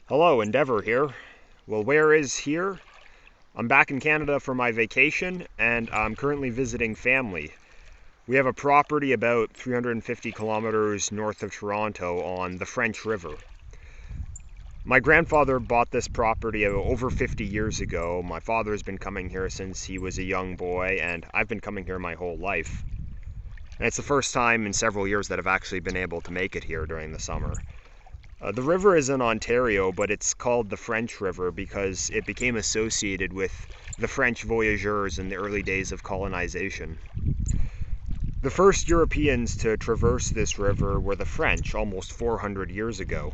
Hello, Endeavor here. Well, where is here? I'm back in Canada for my vacation, and I'm currently visiting family. We have a property about 350 kilometers north of Toronto on the French River. My grandfather bought this property over 50 years ago. My father's been coming here since he was a young boy, and I've been coming here my whole life. And it's the first time in several years that I've actually been able to make it here during the summer. The river is in Ontario, but it's called the French River because it became associated with the French voyageurs in the early days of colonization. The first Europeans to traverse this river were the French almost 400 years ago.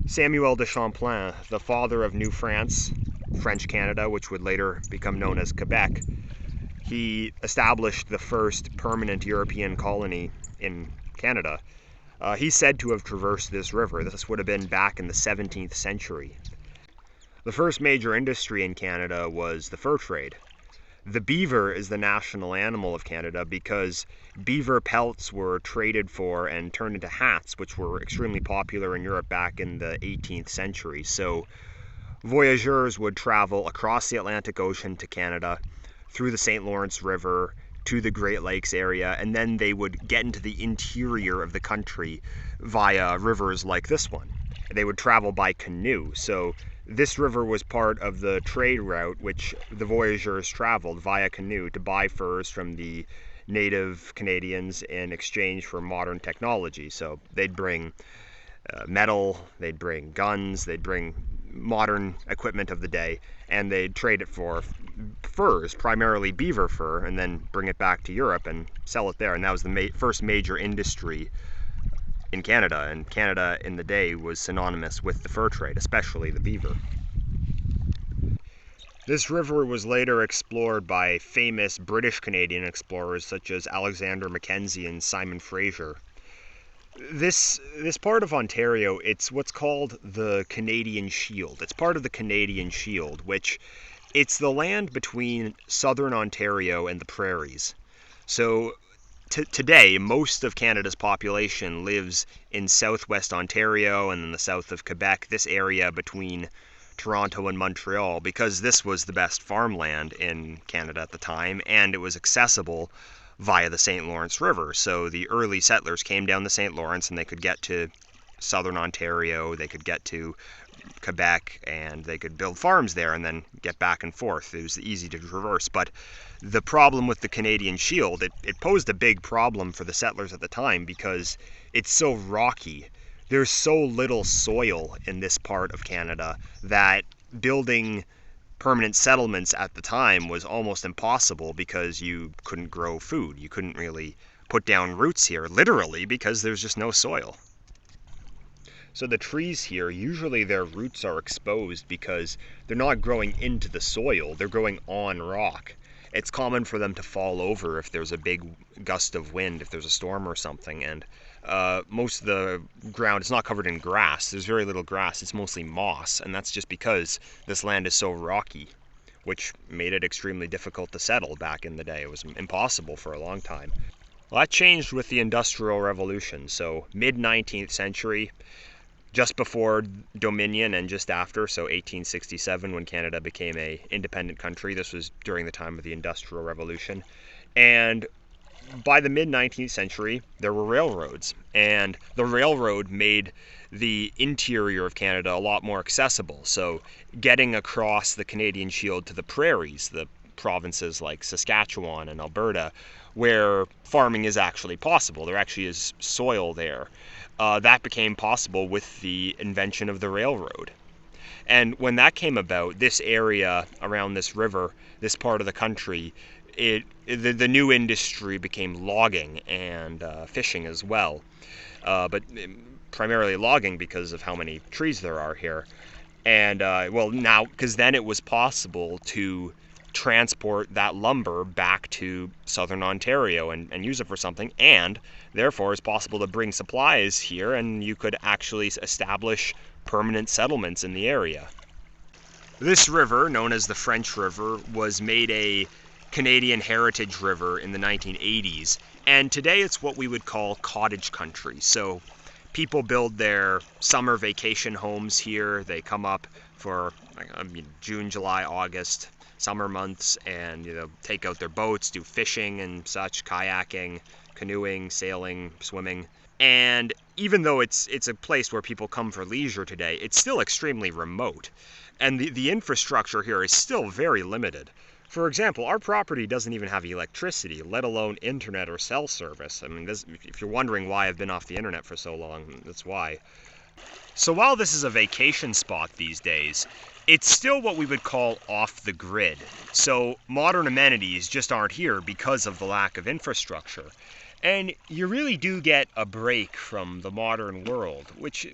Samuel de Champlain, the father of New France, French Canada, which would later become known as Quebec, he established the first permanent European colony in Canada. He's said to have traversed this river. This would have been back in the 17th century. The first major industry in Canada was the fur trade. The beaver is the national animal of Canada because beaver pelts were traded for and turned into hats, which were extremely popular in Europe back in the 18th century. So voyageurs would travel across the Atlantic Ocean to Canada, through the St. Lawrence River, to the Great Lakes area, and then they would get into the interior of the country via rivers like this one. They would travel by canoe. So this river was part of the trade route which the voyageurs traveled via canoe to buy furs from the native Canadians in exchange for modern technology. So they'd bring metal, they'd bring guns, they'd bring modern equipment of the day, and they'd trade it for furs, primarily beaver fur, and then bring it back to Europe and sell it there. And that was the first major industry in Canada, and Canada in the day was synonymous with the fur trade, especially the beaver. This river was later explored by famous British Canadian explorers such as Alexander Mackenzie and Simon Fraser. This part of Ontario, it's what's called the Canadian Shield. It's part of the Canadian Shield, which it's the land between southern Ontario and the prairies. So today, most of Canada's population lives in southwest Ontario and in the south of Quebec, this area between Toronto and Montreal, because this was the best farmland in Canada at the time, and it was accessible via the St. Lawrence River. So the early settlers came down the St. Lawrence and they could get to southern Ontario, they could get to Quebec, and they could build farms there and then get back and forth. It was easy to traverse. But the problem with the Canadian Shield, it posed a big problem for the settlers at the time because it's so rocky. There's so little soil in this part of Canada that building permanent settlements at the time was almost impossible because you couldn't grow food. You couldn't really put down roots here, literally, because there's just no soil. So the trees here, usually their roots are exposed because they're not growing into the soil, they're growing on rock. It's common for them to fall over if there's a big gust of wind, if there's a storm or something, and most of the ground is not covered in grass. There's very little grass, it's mostly moss, and that's just because this land is so rocky, which made it extremely difficult to settle back in the day. It was impossible for a long time. Well, that changed with the Industrial Revolution, so mid-19th century, just before Dominion and just after, so 1867 when Canada became an independent country. This was during the time of the Industrial Revolution. And by the mid-19th century, there were railroads, and the railroad made the interior of Canada a lot more accessible. So getting across the Canadian Shield to the prairies, the provinces like Saskatchewan and Alberta, where farming is actually possible. There actually is soil there. That became possible with the invention of the railroad. And when that came about, this area around this river, this part of the country, the new industry became logging and fishing as well. But primarily logging because of how many trees there are here. And now, because then it was possible to transport that lumber back to southern Ontario and use it for something, and therefore it's possible to bring supplies here, and you could actually establish permanent settlements in the area. This river, known as the French River, was made a Canadian heritage river in the 1980s, and today it's what we would call cottage country. So People build their summer vacation homes here. They come up for June, July, August, summer months, and take out their boats, do fishing and such, kayaking, canoeing, sailing, swimming. And even though it's a place where people come for leisure today, it's still extremely remote. And the infrastructure here is still very limited. For example, our property doesn't even have electricity, let alone internet or cell service. I mean, if you're wondering why I've been off the internet for so long, that's why. So while this is a vacation spot these days, it's still what we would call off the grid. So modern amenities just aren't here because of the lack of infrastructure. And you really do get a break from the modern world, which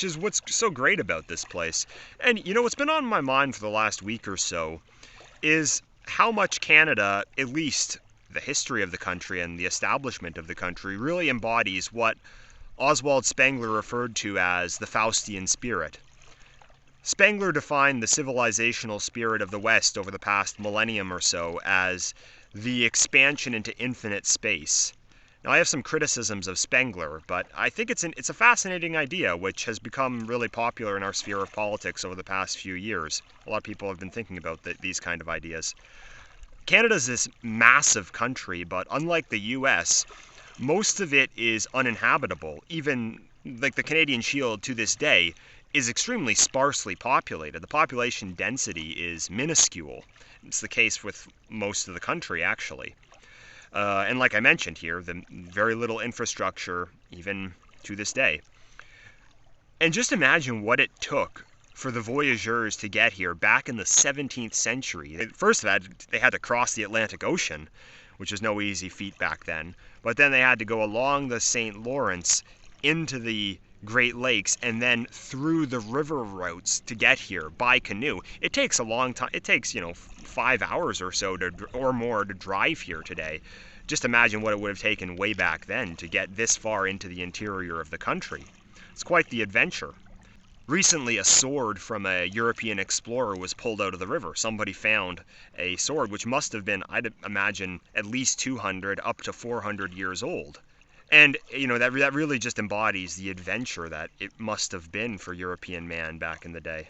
is what's so great about this place. And what's been on my mind for the last week or so is how much Canada, at least the history of the country and the establishment of the country, really embodies what Oswald Spengler referred to as the Faustian spirit. Spengler defined the civilizational spirit of the West over the past millennium or so as the expansion into infinite space. Now, I have some criticisms of Spengler, but I think it's a fascinating idea which has become really popular in our sphere of politics over the past few years. A lot of people have been thinking about these kind of ideas. Canada's this massive country, but unlike the US, most of it is uninhabitable. Even like the Canadian Shield to this day is extremely sparsely populated. The population density is minuscule. It's the case with most of the country, actually. And like I mentioned here, the very little infrastructure, even to this day. And just imagine what it took for the voyageurs to get here back in the 17th century. First of all, they had to cross the Atlantic Ocean, which was no easy feat back then. But then they had to go along the St. Lawrence into the Great Lakes and then through the river routes to get here by canoe. It takes a long time. It takes, 5 hours or so or more to drive here today. Just imagine what it would have taken way back then to get this far into the interior of the country. It's quite the adventure. Recently, a sword from a European explorer was pulled out of the river. Somebody found a sword which must have been, I'd imagine, at least 200 up to 400 years old. And, that really just embodies the adventure that it must have been for European man back in the day.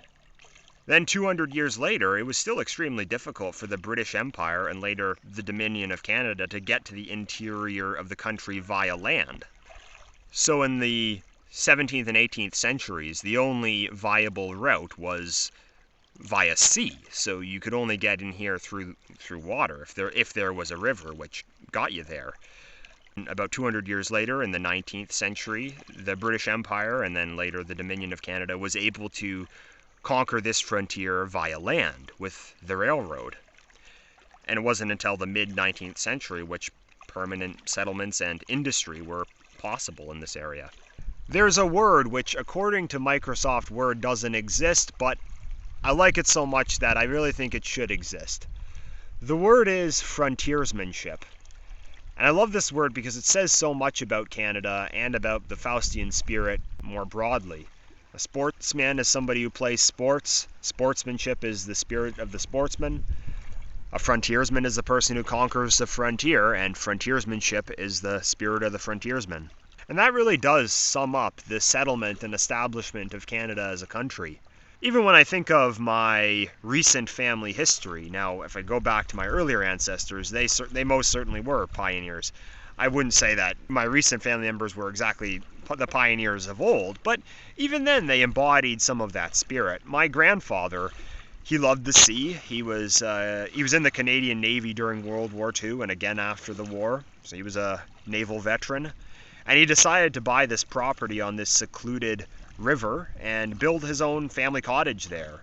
Then 200 years later, it was still extremely difficult for the British Empire and later the Dominion of Canada to get to the interior of the country via land. So in the 17th and 18th centuries, the only viable route was via sea. So you could only get in here through water if there was a river which got you there. About 200 years later, in the 19th century, the British Empire and then later the Dominion of Canada was able to conquer this frontier via land with the railroad. And it wasn't until the mid-19th century which permanent settlements and industry were possible in this area. There's a word which, according to Microsoft Word, doesn't exist, but I like it so much that I really think it should exist. The word is frontiersmanship. And I love this word because it says so much about Canada and about the Faustian spirit more broadly. A sportsman is somebody who plays sports. Sportsmanship is the spirit of the sportsman. A frontiersman is the person who conquers the frontier, and frontiersmanship is the spirit of the frontiersman. And that really does sum up the settlement and establishment of Canada as a country. Even when I think of my recent family history, now if I go back to my earlier ancestors, they most certainly were pioneers. I wouldn't say that my recent family members were exactly the pioneers of old, but even then they embodied some of that spirit. My grandfather, he loved the sea. He was in the Canadian Navy during World War II and again after the war, so he was a naval veteran. And he decided to buy this property on this secluded river and build his own family cottage there.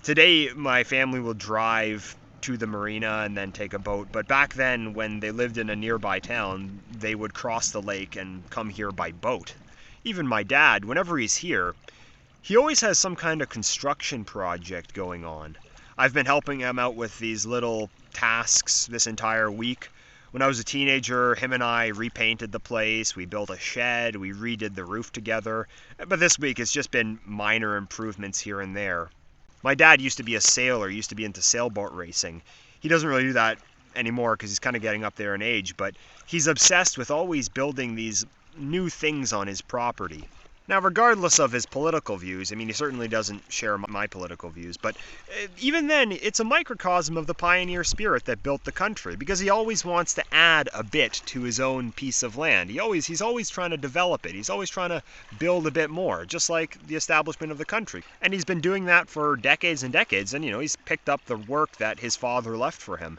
Today, my family will drive to the marina and then take a boat, but back then, when they lived in a nearby town, they would cross the lake and come here by boat. Even my dad, whenever he's here, he always has some kind of construction project going on. I've been helping him out with these little tasks this entire week. When I was a teenager, him and I repainted the place, we built a shed, we redid the roof together, but this week it's just been minor improvements here and there. My dad used to be a sailor, used to be into sailboat racing. He doesn't really do that anymore because he's kind of getting up there in age, but he's obsessed with always building these new things on his property. Now, regardless of his political views, I mean, he certainly doesn't share my political views, but even then, it's a microcosm of the pioneer spirit that built the country, because he always wants to add a bit to his own piece of land. He's always trying to develop it. He's always trying to build a bit more, just like the establishment of the country. And he's been doing that for decades and decades, and, he's picked up the work that his father left for him.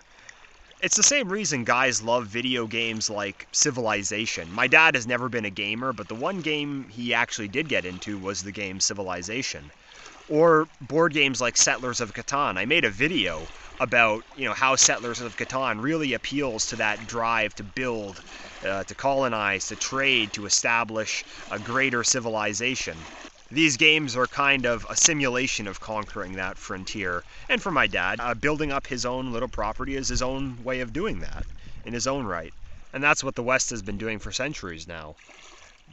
It's the same reason guys love video games like Civilization. My dad has never been a gamer, but the one game he actually did get into was the game Civilization. Or board games like Settlers of Catan. I made a video about, how Settlers of Catan really appeals to that drive to build, to colonize, to trade, to establish a greater civilization. These games are kind of a simulation of conquering that frontier. And for my dad, building up his own little property is his own way of doing that, in his own right. And that's what the West has been doing for centuries now.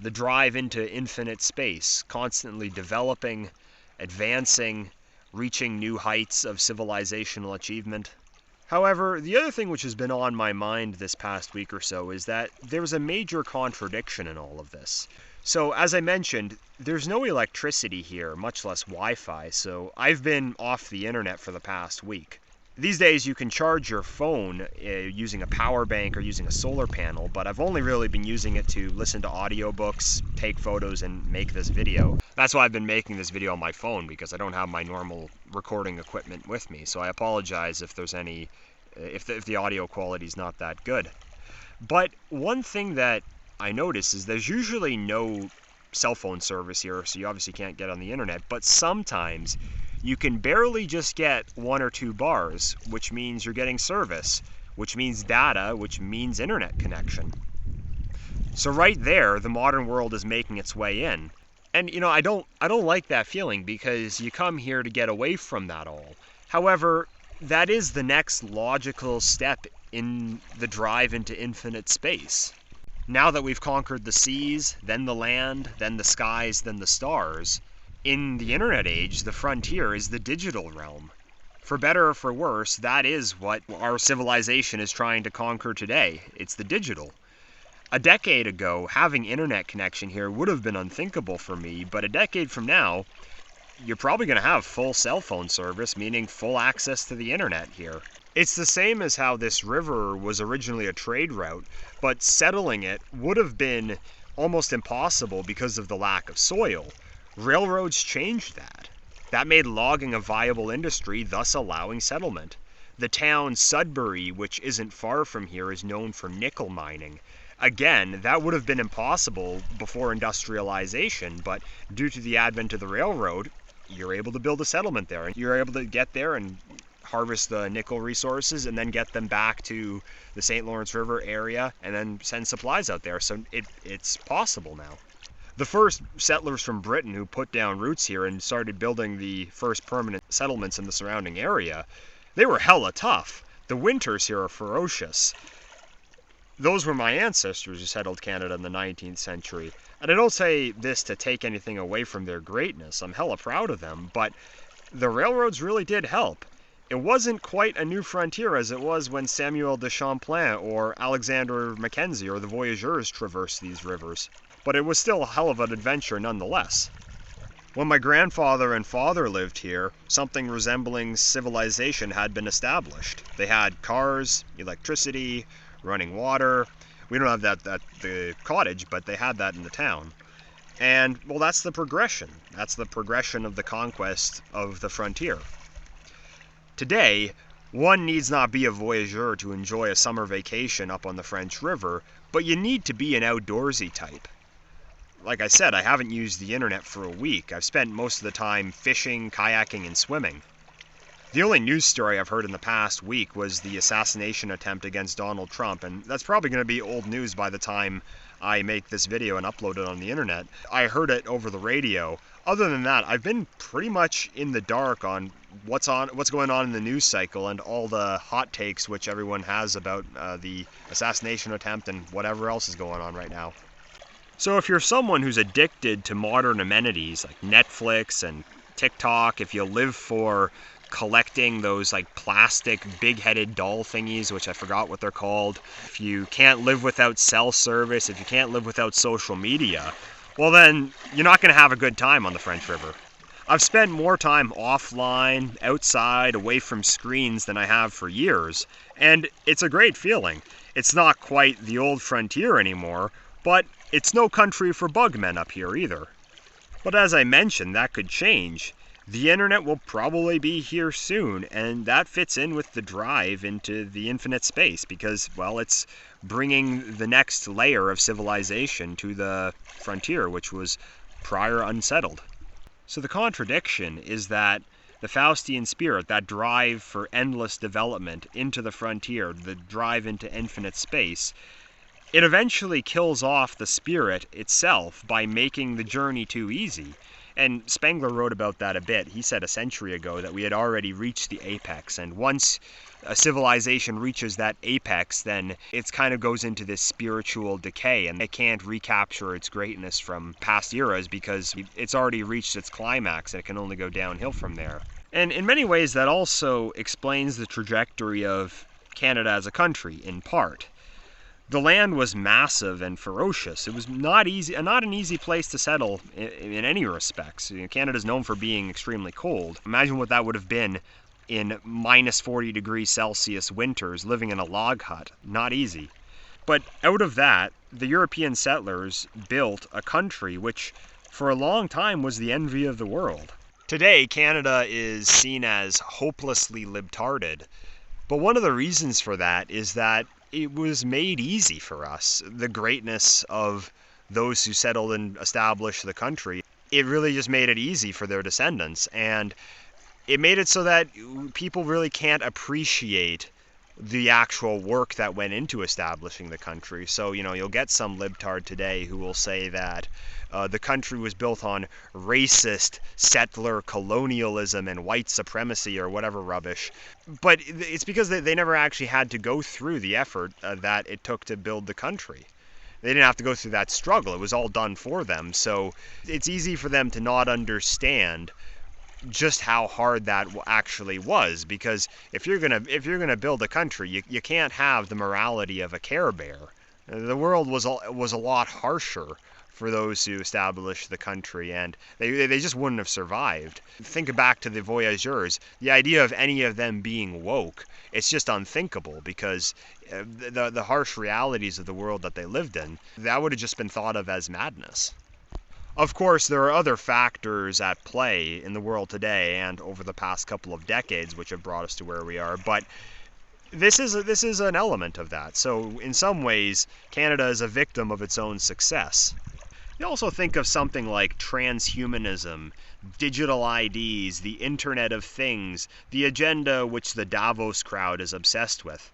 The drive into infinite space, constantly developing, advancing, reaching new heights of civilizational achievement. However, the other thing which has been on my mind this past week or so is that there's a major contradiction in all of this. So, as I mentioned, there's no electricity here, much less Wi-Fi, so I've been off the internet for the past week. These days you can charge your phone using a power bank or using a solar panel, but I've only really been using it to listen to audiobooks, take photos, and make this video. That's why I've been making this video on my phone, because I don't have my normal recording equipment with me, so I apologize if there's if the audio quality is not that good. But one thing that I notice is there's usually no cell phone service here, so you obviously can't get on the internet, but sometimes you can barely just get 1 or 2 bars, which means you're getting service, which means data, which means internet connection. So right there, the modern world is making its way in. And I don't like that feeling, because you come here to get away from that all. However, that is the next logical step in the drive into infinite space. Now that we've conquered the seas, then the land, then the skies, then the stars, in the internet age, the frontier is the digital realm. For better or for worse, that is what our civilization is trying to conquer today. It's the digital. A decade ago, having internet connection here would have been unthinkable for me, but a decade from now, you're probably going to have full cell phone service, meaning full access to the internet here. It's the same as how this river was originally a trade route, but settling it would have been almost impossible because of the lack of soil. Railroads changed that. That made logging a viable industry, thus allowing settlement. The town Sudbury, which isn't far from here, is known for nickel mining. Again, that would have been impossible before industrialization, but due to the advent of the railroad, you're able to build a settlement there. You're able to get there and harvest the nickel resources and then get them back to the St. Lawrence River area and then send supplies out there. So it's possible now. The first settlers from Britain who put down roots here and started building the first permanent settlements in the surrounding area, they were hella tough. The winters here are ferocious. Those were my ancestors who settled Canada in the 19th century. And I don't say this to take anything away from their greatness. I'm hella proud of them, but the railroads really did help. It wasn't quite a new frontier as it was when Samuel de Champlain or Alexander Mackenzie or the voyageurs traversed these rivers, but it was still a hell of an adventure nonetheless. When my grandfather and father lived here, something resembling civilization had been established. They had cars, electricity, running water. We don't have that at the cottage, but they had that in the town. And, well, that's the progression. That's the progression of the conquest of the frontier. Today, one needs not be a voyageur to enjoy a summer vacation up on the French River, but you need to be an outdoorsy type. Like I said, I haven't used the internet for a week. I've spent most of the time fishing, kayaking, and swimming. The only news story I've heard in the past week was the assassination attempt against Donald Trump, and that's probably going to be old news by the time I make this video and upload it on the internet. I heard it over the radio. Other than that, I've been pretty much in the dark on what's going on in the news cycle and all the hot takes which everyone has about the assassination attempt and whatever else is going on right now. So if you're someone who's addicted to modern amenities like Netflix and TikTok, if you live for collecting those like plastic big-headed doll thingies, which I forgot what they're called. If you can't live without cell service, if you can't live without social media, well then you're not going to have a good time on the French River. I've spent more time offline, outside, away from screens than I have for years, and it's a great feeling. It's not quite the old frontier anymore, but it's no country for bugmen up here either. But as I mentioned, that could change. The internet will probably be here soon, and that fits in with the drive into the infinite space because, well, it's bringing the next layer of civilization to the frontier, which was prior unsettled. So the contradiction is that the Faustian spirit, that drive for endless development into the frontier, the drive into infinite space, it eventually kills off the spirit itself by making the journey too easy. And Spengler wrote about that a bit. He said a century ago that we had already reached the apex, and once a civilization reaches that apex, then it kind of goes into this spiritual decay, and it can't recapture its greatness from past eras because it's already reached its climax, and it can only go downhill from there. And in many ways, that also explains the trajectory of Canada as a country, in part. The land was massive and ferocious. It was not an easy place to settle in any respects. Canada is known for being extremely cold. Imagine what that would have been in minus 40 degrees Celsius winters, living in a log hut. Not easy. But out of that, the European settlers built a country which, for a long time, was the envy of the world. Today, Canada is seen as hopelessly libtarded. But one of the reasons for that is that it was made easy for us. The greatness of those who settled and established the country, it really just made it easy for their descendants. And it made it so that people really can't appreciate the actual work that went into establishing the country. So, you'll get some libtard today who will say that the country was built on racist settler colonialism and white supremacy or whatever rubbish. But it's because they never actually had to go through the effort that it took to build the country. They didn't have to go through that struggle. It was all done for them. So it's easy for them to not understand just how hard that actually was, because if you're gonna build a country, you can't have the morality of a Care Bear. The world was a lot harsher for those who established the country, and they just wouldn't have survived. Think back to the voyageurs. The idea of any of them being woke, it's just unthinkable, because the harsh realities of the world that they lived in, that would have just been thought of as madness. Of course, there are other factors at play in the world today and over the past couple of decades which have brought us to where we are, but this is an element of that. So in some ways, Canada is a victim of its own success. You also think of something like transhumanism, digital IDs, the Internet of Things, the agenda which the Davos crowd is obsessed with.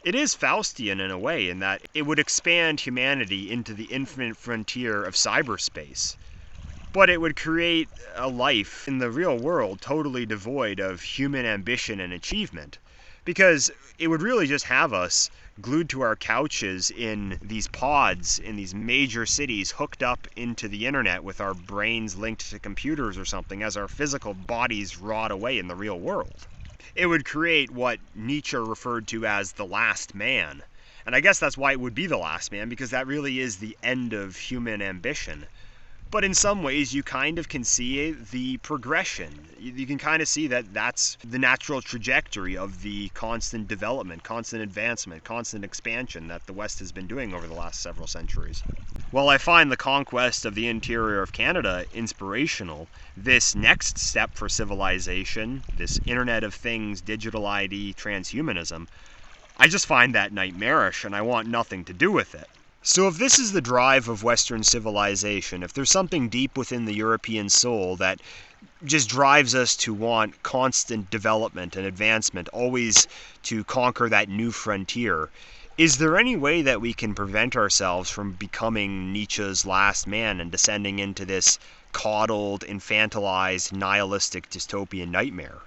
It is Faustian in a way, in that it would expand humanity into the infinite frontier of cyberspace. But it would create a life in the real world totally devoid of human ambition and achievement. Because it would really just have us glued to our couches in these pods in these major cities, hooked up into the internet with our brains linked to computers or something, as our physical bodies rot away in the real world. It would create what Nietzsche referred to as the last man. And I guess that's why it would be the last man, because that really is the end of human ambition. But in some ways, you kind of can see the progression. You can kind of see that that's the natural trajectory of the constant development, constant advancement, constant expansion that the West has been doing over the last several centuries. While I find the conquest of the interior of Canada inspirational, this next step for civilization, this Internet of Things, digital ID, transhumanism, I just find that nightmarish, and I want nothing to do with it. So if this is the drive of Western civilization, if there's something deep within the European soul that just drives us to want constant development and advancement, always to conquer that new frontier, is there any way that we can prevent ourselves from becoming Nietzsche's last man and descending into this coddled, infantilized, nihilistic dystopian nightmare?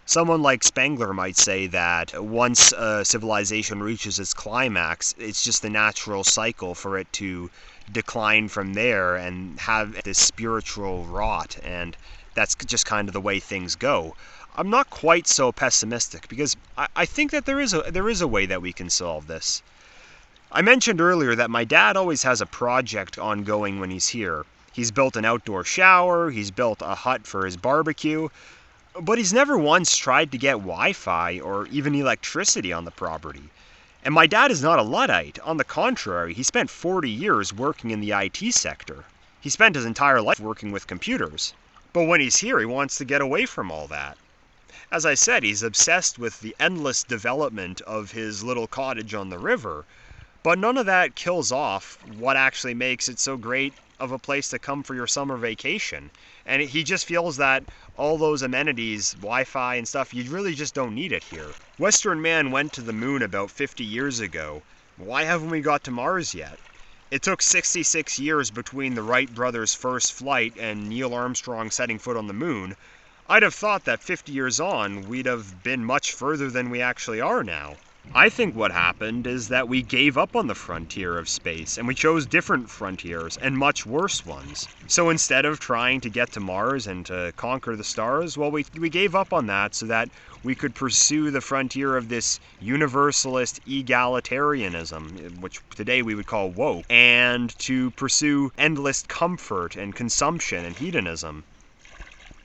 Someone like Spengler might say that once a civilization reaches its climax, it's just the natural cycle for it to decline from there and have this spiritual rot, and that's just kind of the way things go. I'm not quite so pessimistic, because I think that there is a way that we can solve this. I mentioned earlier that my dad always has a project ongoing when he's here. He's built an outdoor shower, he's built a hut for his barbecue, but he's never once tried to get Wi-Fi or even electricity on the property. And my dad is not a Luddite. On the contrary, he spent 40 years working in the IT sector. He spent his entire life working with computers. But when he's here, he wants to get away from all that. As I said, he's obsessed with the endless development of his little cottage on the river. But none of that kills off what actually makes it so great of a place to come for your summer vacation. And he just feels that all those amenities, Wi-Fi and stuff, you really just don't need it here. Western man went to the moon about 50 years ago. Why haven't we got to Mars yet? It took 66 years between the Wright brothers' first flight and Neil Armstrong setting foot on the moon. I'd have thought that 50 years on, we'd have been much further than we actually are now. I think what happened is that we gave up on the frontier of space, and we chose different frontiers, and much worse ones. So instead of trying to get to Mars and to conquer the stars, well, we gave up on that so that we could pursue the frontier of this universalist egalitarianism, which today we would call woke, and to pursue endless comfort and consumption and hedonism.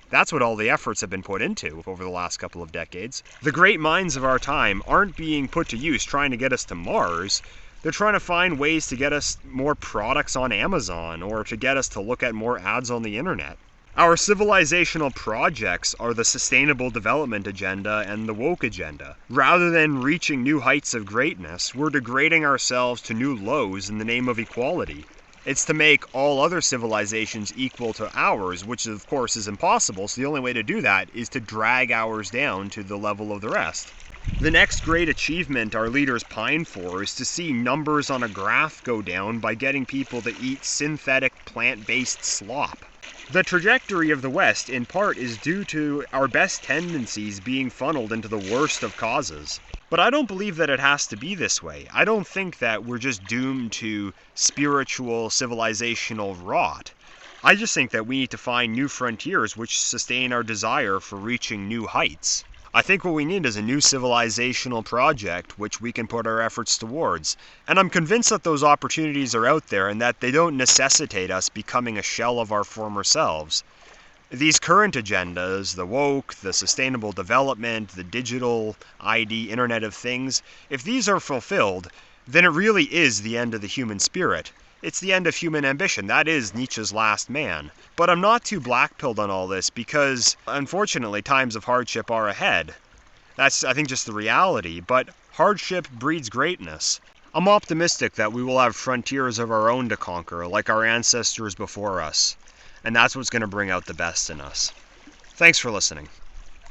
That's what all the efforts have been put into over the last couple of decades. The great minds of our time aren't being put to use trying to get us to Mars. They're trying to find ways to get us more products on Amazon or to get us to look at more ads on the internet. Our civilizational projects are the sustainable development agenda and the woke agenda. Rather than reaching new heights of greatness, we're degrading ourselves to new lows in the name of equality. It's to make all other civilizations equal to ours, which of course is impossible, so the only way to do that is to drag ours down to the level of the rest. The next great achievement our leaders pine for is to see numbers on a graph go down by getting people to eat synthetic plant-based slop. The trajectory of the West, in part, is due to our best tendencies being funneled into the worst of causes. But I don't believe that it has to be this way. I don't think that we're just doomed to spiritual, civilizational rot. I just think that we need to find new frontiers which sustain our desire for reaching new heights. I think what we need is a new civilizational project which we can put our efforts towards. And I'm convinced that those opportunities are out there and that they don't necessitate us becoming a shell of our former selves. These current agendas, the woke, the sustainable development, the digital ID, Internet of Things, if these are fulfilled, then it really is the end of the human spirit. It's the end of human ambition. That is Nietzsche's last man. But I'm not too black-pilled on all this because, unfortunately, times of hardship are ahead. That's, I think, just the reality. But hardship breeds greatness. I'm optimistic that we will have frontiers of our own to conquer, like our ancestors before us. And that's what's going to bring out the best in us. Thanks for listening.